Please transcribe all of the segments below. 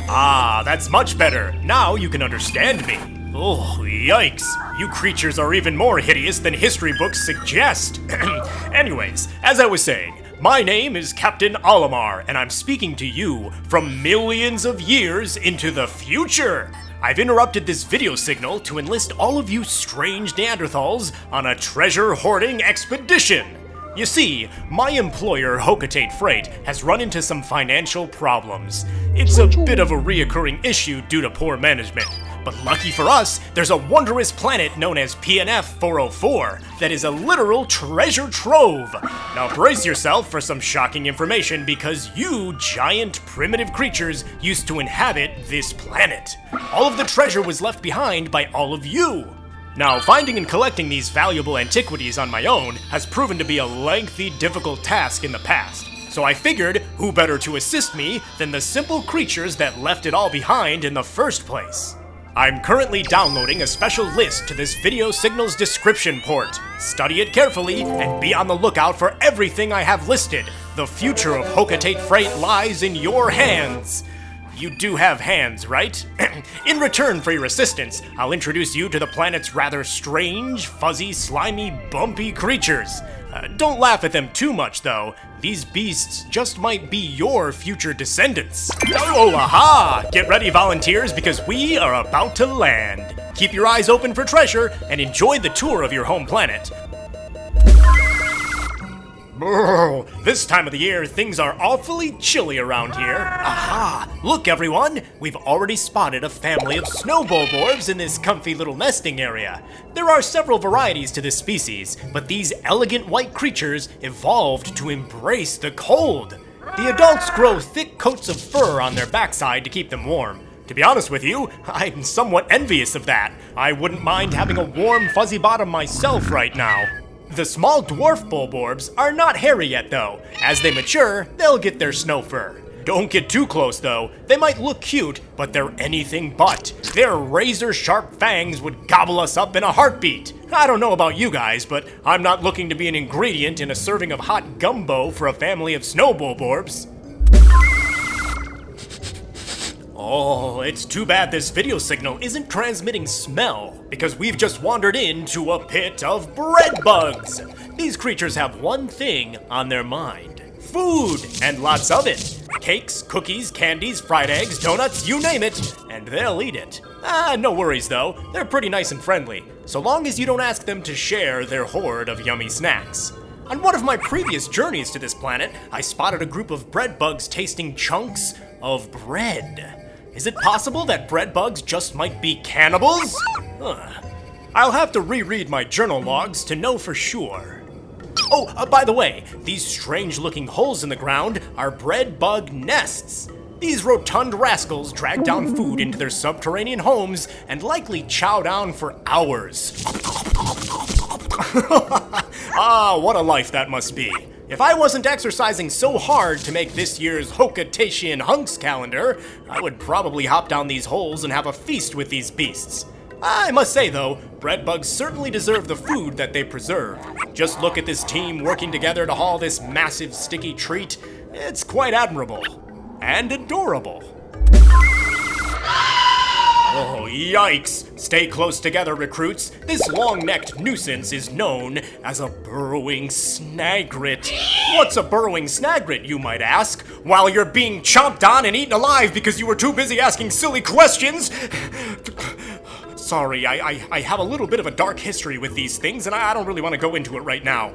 Ah, that's much better. Now you can understand me. Oh, yikes. You creatures are even more hideous than history books suggest. Anyways, as I was saying, my name is Captain Olimar, and I'm speaking to you from millions of years into the future. I've interrupted this video signal to enlist all of you strange Neanderthals on a treasure hoarding expedition. You see, my employer, Hokatate Freight, has run into some financial problems. It's a bit of a reoccurring issue due to poor management. But lucky for us, there's a wondrous planet known as PNF 404 that is a literal treasure trove. Now brace yourself for some shocking information because you giant primitive creatures used to inhabit this planet. All of the treasure was left behind by all of you. Now, finding and collecting these valuable antiquities on my own has proven to be a lengthy, difficult task in the past. So I figured, who better to assist me than the simple creatures that left it all behind in the first place? I'm currently downloading a special list to this video signal's description port. Study it carefully and be on the lookout for everything I have listed. The future of Hokatate Freight lies in your hands. You do have hands, right? In return for your assistance, I'll introduce you to the planet's rather strange, fuzzy, slimy, bumpy creatures. Don't laugh at them too much, though. These beasts just might be your future descendants. Oh, aha! Get ready, volunteers, because we are about to land. Keep your eyes open for treasure and enjoy the tour of your home planet. This time of the year, things are awfully chilly around here. Aha! Look, everyone! We've already spotted a family of snow BULBORBs in this comfy little nesting area. There are several varieties to this species, but these elegant white creatures evolved to embrace the cold. The adults grow thick coats of fur on their backside to keep them warm. To be honest with you, I'm somewhat envious of that. I wouldn't mind having a warm, fuzzy bottom myself right now. The small dwarf BULBORBs are not hairy yet though. As they mature, they'll get their snow fur. Don't get too close though. They might look cute, but they're anything but. Their razor-sharp fangs would gobble us up in a heartbeat. I don't know about you guys, but I'm not looking to be an ingredient in a serving of hot gumbo for a family of snow BULBORBs. Oh, it's too bad this video signal isn't transmitting smell, because we've just wandered into a pit of BREADBUGs. These creatures have one thing on their mind: food, and lots of it. Cakes, cookies, candies, fried eggs, donuts, you name it, and they'll eat it. No worries though, they're pretty nice and friendly, so long as you don't ask them to share their hoard of yummy snacks. On one of my previous journeys to this planet, I spotted a group of BREADBUGs tasting chunks of bread. Is it possible that BREADBUGs just might be cannibals? I'll have to reread my journal logs to know for sure. Oh, by the way, these strange-looking holes in the ground are BREADBUG nests. These rotund rascals drag down food into their subterranean homes and likely chow down for hours. Ah, what a life that must be. If I wasn't exercising so hard to make this year's Hokatatian Hunks calendar, I would probably hop down these holes and have a feast with these beasts. I must say though, BREADBUGs certainly deserve the food that they preserve. Just look at this team working together to haul this massive sticky treat. It's quite admirable. And adorable. Oh, yikes! Stay close together, recruits. This long-necked nuisance is known as a burrowing snagret. What's a burrowing snagret, you might ask? While you're being chomped on and eaten alive because you were too busy asking silly questions? Sorry, I have a little bit of a dark history with these things, and I don't really want to go into it right now.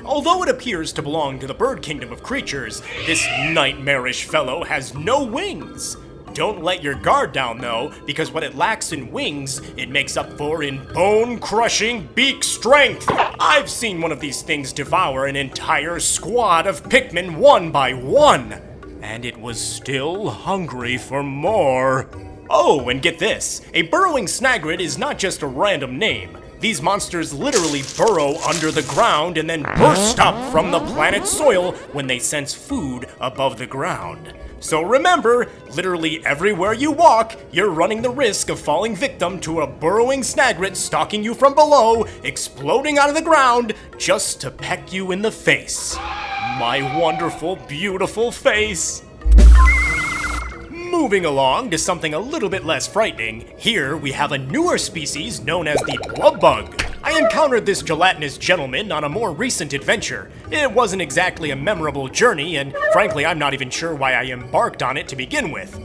Although it appears to belong to the bird kingdom of creatures, this nightmarish fellow has no wings. Don't let your guard down, though, because what it lacks in wings, it makes up for in bone-crushing beak strength. I've seen one of these things devour an entire squad of Pikmin one by one, and it was still hungry for more. Oh, and get this, a burrowing snagret is not just a random name. These monsters literally burrow under the ground and then burst up from the planet's soil when they sense food above the ground. So remember, literally everywhere you walk, you're running the risk of falling victim to a burrowing snagret stalking you from below, exploding out of the ground, just to peck you in the face. My wonderful, beautiful face. Moving along to something a little bit less frightening, here we have a newer species known as the BLUBBUG. I encountered this gelatinous gentleman on a more recent adventure. It wasn't exactly a memorable journey, and frankly, I'm not even sure why I embarked on it to begin with.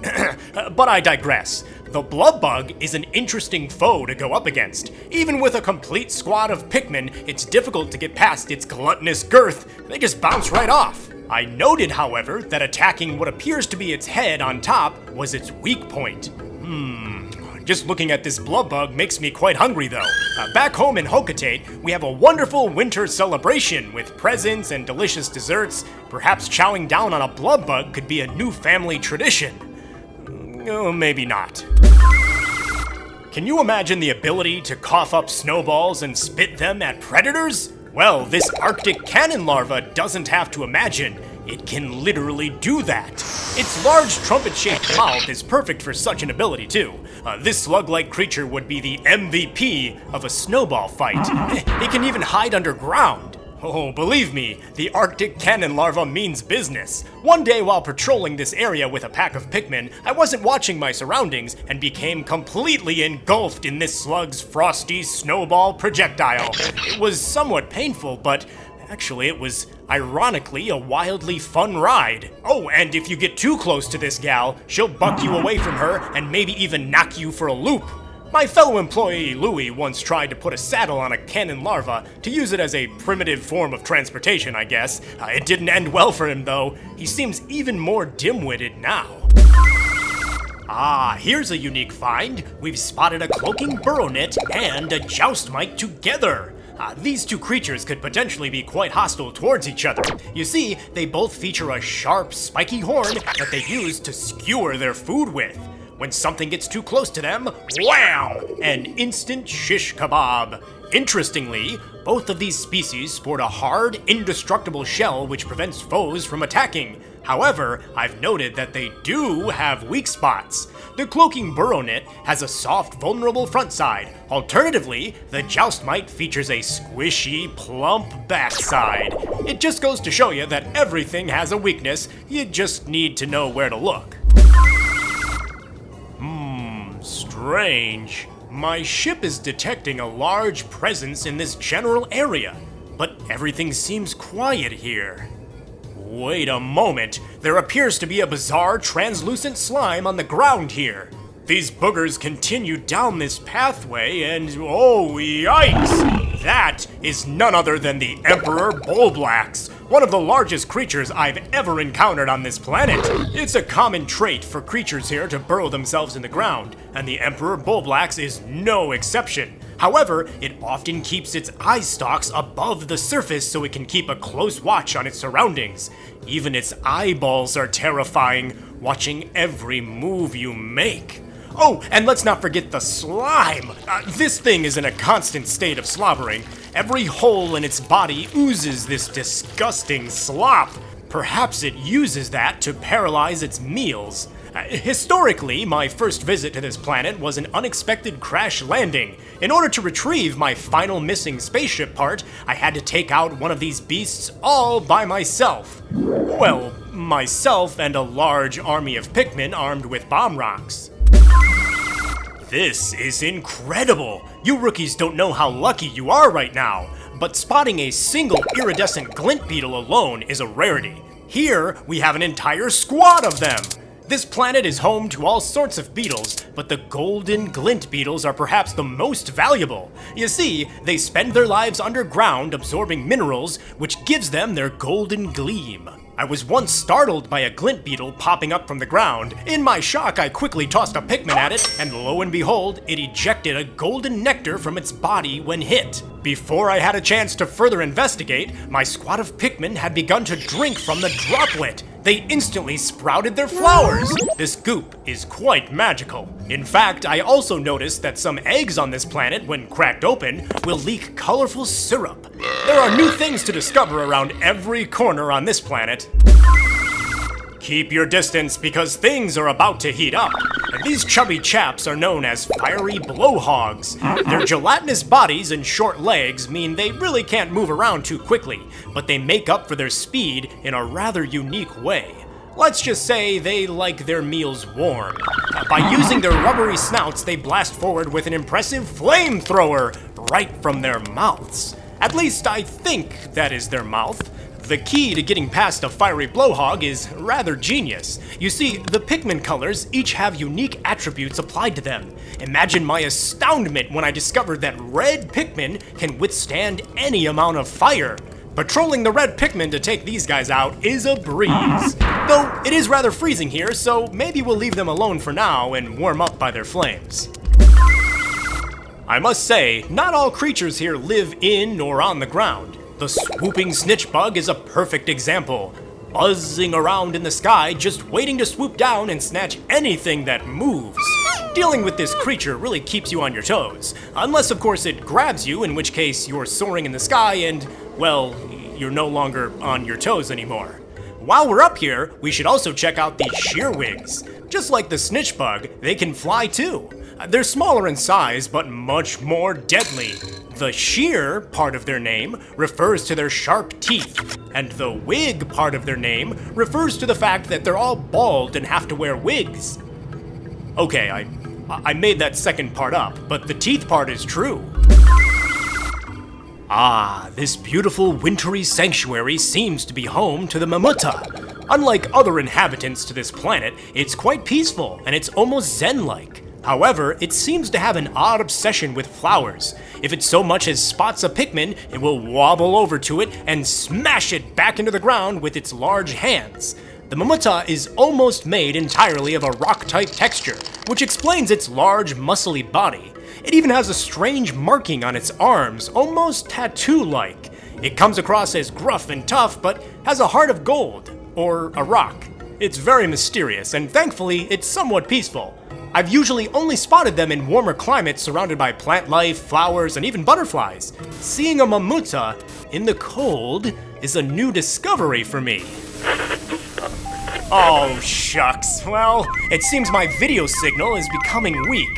But I digress. The BLUBBUG is an interesting foe to go up against. Even with a complete squad of Pikmin, it's difficult to get past its gluttonous girth. They just bounce right off. I noted, however, that attacking what appears to be its head on top was its weak point. Just looking at this BLUBBUG makes me quite hungry though. Back home in Hokkatate, we have a wonderful winter celebration with presents and delicious desserts. Perhaps chowing down on a BLUBBUG could be a new family tradition. Oh, maybe not. Can you imagine the ability to cough up snowballs and spit them at predators? Well, this Arctic cannon larva doesn't have to imagine. It can literally do that. Its large trumpet-shaped mouth is perfect for such an ability too. This slug-like creature would be the MVP of a snowball fight. It can even hide underground. Oh, believe me, the Arctic cannon larva means business. One day while patrolling this area with a pack of Pikmin, I wasn't watching my surroundings and became completely engulfed in this slug's frosty snowball projectile. It was somewhat painful, but actually it was ironically a wildly fun ride. Oh, and if you get too close to this gal, she'll buck you away from her and maybe even knock you for a loop. My fellow employee Louie once tried to put a saddle on a cannon larva to use it as a primitive form of transportation, I guess. It didn't end well for him though. He seems even more dim-witted now. Ah, here's a unique find. We've spotted a cloaking burrownit and a joust mite together. These two creatures could potentially be quite hostile towards each other. You see, they both feature a sharp, spiky horn that they use to skewer their food with. When something gets too close to them, wham! An instant shish kebab. Interestingly, both of these species sport a hard, indestructible shell which prevents foes from attacking. However, I've noted that they do have weak spots. The cloaking burrownit has a soft, vulnerable front side. Alternatively, the joust mite features a squishy, plump backside. It just goes to show you that everything has a weakness, you just need to know where to look. Strange. My ship is detecting a large presence in this general area, but everything seems quiet here. Wait a moment, there appears to be a bizarre translucent slime on the ground here. These boogers continue down this pathway and oh yikes! That is none other than the Emperor BULBLAX, one of the largest creatures I've ever encountered on this planet. It's a common trait for creatures here to burrow themselves in the ground, and the Emperor BULBLAX is no exception. However, it often keeps its eye stalks above the surface so it can keep a close watch on its surroundings. Even its eyeballs are terrifying, watching every move you make. Oh, and let's not forget the slime! This thing is in a constant state of slobbering. Every hole in its body oozes this disgusting slop. Perhaps it uses that to paralyze its meals. Historically, my first visit to this planet was an unexpected crash landing. In order to retrieve my final missing spaceship part, I had to take out one of these beasts all by myself. Well, myself and a large army of Pikmin armed with bomb rocks. This is incredible! You rookies don't know how lucky you are right now, but spotting a single iridescent glint beetle alone is a rarity. Here, we have an entire squad of them! This planet is home to all sorts of beetles, but the golden glint beetles are perhaps the most valuable. You see, they spend their lives underground absorbing minerals, which gives them their golden gleam. I was once startled by a glint beetle popping up from the ground. In my shock, I quickly tossed a Pikmin at it, and lo and behold, it ejected a golden nectar from its body when hit. Before I had a chance to further investigate, my squad of Pikmin had begun to drink from the droplet. They instantly sprouted their flowers. This goop is quite magical. In fact, I also noticed that some eggs on this planet, when cracked open, will leak colorful syrup. There are new things to discover around every corner on this planet. Keep your distance because things are about to heat up. And these chubby chaps are known as fiery blowhogs. Their gelatinous bodies and short legs mean they really can't move around too quickly, but they make up for their speed in a rather unique way. Let's just say they like their meals warm. By using their rubbery snouts, they blast forward with an impressive flamethrower right from their mouths. At least I think that is their mouth. The key to getting past a fiery blowhog is rather genius. You see, the Pikmin colors each have unique attributes applied to them. Imagine my astoundment when I discovered that red Pikmin can withstand any amount of fire. Patrolling the red Pikmin to take these guys out is a breeze. Though it is rather freezing here, so maybe we'll leave them alone for now and warm up by their flames. I must say, not all creatures here live in or on the ground. The swooping snitch bug is a perfect example, buzzing around in the sky just waiting to swoop down and snatch anything that moves. Dealing with this creature really keeps you on your toes, unless of course it grabs you, in which case you're soaring in the sky and, well, you're no longer on your toes anymore. While we're up here, we should also check out the shearwigs. Just like the snitch bug, they can fly too. They're smaller in size, but much more deadly. The shear part of their name refers to their sharp teeth, and the wig part of their name refers to the fact that they're all bald and have to wear wigs. Okay, I made that second part up, but the teeth part is true. Ah, this beautiful wintry sanctuary seems to be home to the MAMUTA. Unlike other inhabitants to this planet, it's quite peaceful and it's almost zen-like. However, it seems to have an odd obsession with flowers. If it so much as spots a Pikmin, it will wobble over to it and smash it back into the ground with its large hands. The MAMUTA is almost made entirely of a rock-type texture, which explains its large, muscly body. It even has a strange marking on its arms, almost tattoo-like. It comes across as gruff and tough, but has a heart of gold, or a rock. It's very mysterious, and thankfully, it's somewhat peaceful. I've usually only spotted them in warmer climates surrounded by plant life, flowers, and even butterflies. Seeing a MAMUTA in the cold is a new discovery for me. Oh, shucks. Well, it seems my video signal is becoming weak.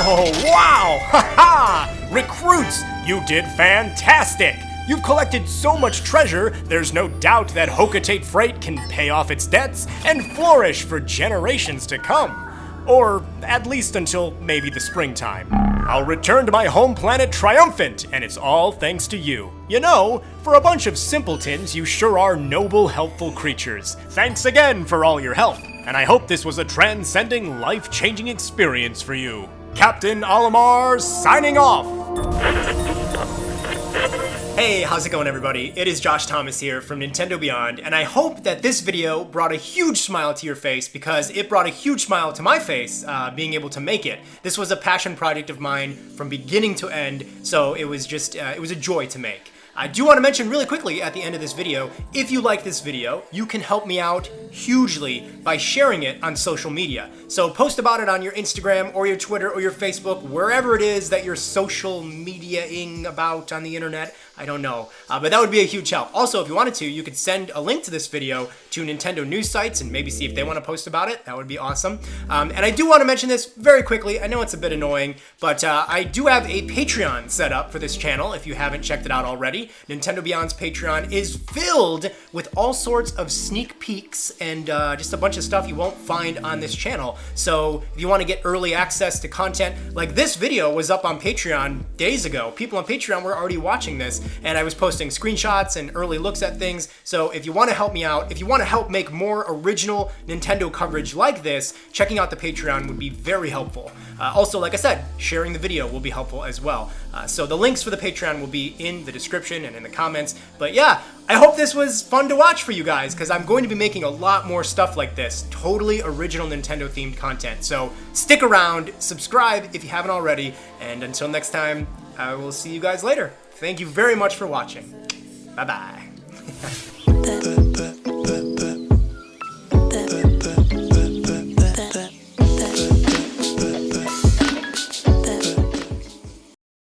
Oh, wow! Ha-ha! Recruits, you did fantastic! You've collected so much treasure, there's no doubt that Hokatate Freight can pay off its debts and flourish for generations to come. Or at least until maybe the springtime. I'll return to my home planet triumphant, and it's all thanks to you. You know, for a bunch of simpletons, you sure are noble, helpful creatures. Thanks again for all your help, and I hope this was a transcending, life-changing experience for you. Captain Olimar signing off! Hey, how's it going everybody? It is Josh Thomas here from Nintendo Beyond, and I hope that this video brought a huge smile to your face because it brought a huge smile to my face being able to make it. This was a passion project of mine from beginning to end, so it was just, it was a joy to make. I do want to mention really quickly at the end of this video, if you like this video, you can help me out hugely by sharing it on social media. So post about it on your Instagram or your Twitter or your Facebook, wherever it is that you're social media-ing about on the internet. I don't know, but that would be a huge help. Also, if you wanted to, you could send a link to this video to Nintendo news sites and maybe see if they want to post about it. That would be awesome. And I do want to mention this very quickly. I know it's a bit annoying, but I do have a Patreon set up for this channel if you haven't checked it out already. Nintendo Beyond's Patreon is filled with all sorts of sneak peeks and just a bunch of stuff you won't find on this channel. So if you want to get early access to content, like this video was up on Patreon days ago. People on Patreon were already watching this, and I was posting screenshots and early looks at things. So if you want to help me out, if you want to help make more original Nintendo coverage like this, checking out the Patreon would be very helpful. Also, like I said, sharing the video will be helpful as well. So the links for the Patreon will be in the description and in the comments. But yeah, I hope this was fun to watch for you guys, because I'm going to be making a lot more stuff like this, totally original Nintendo themed content. So stick around, subscribe if you haven't already, and until next time, I will see you guys later. Thank you very much for watching. Bye-bye.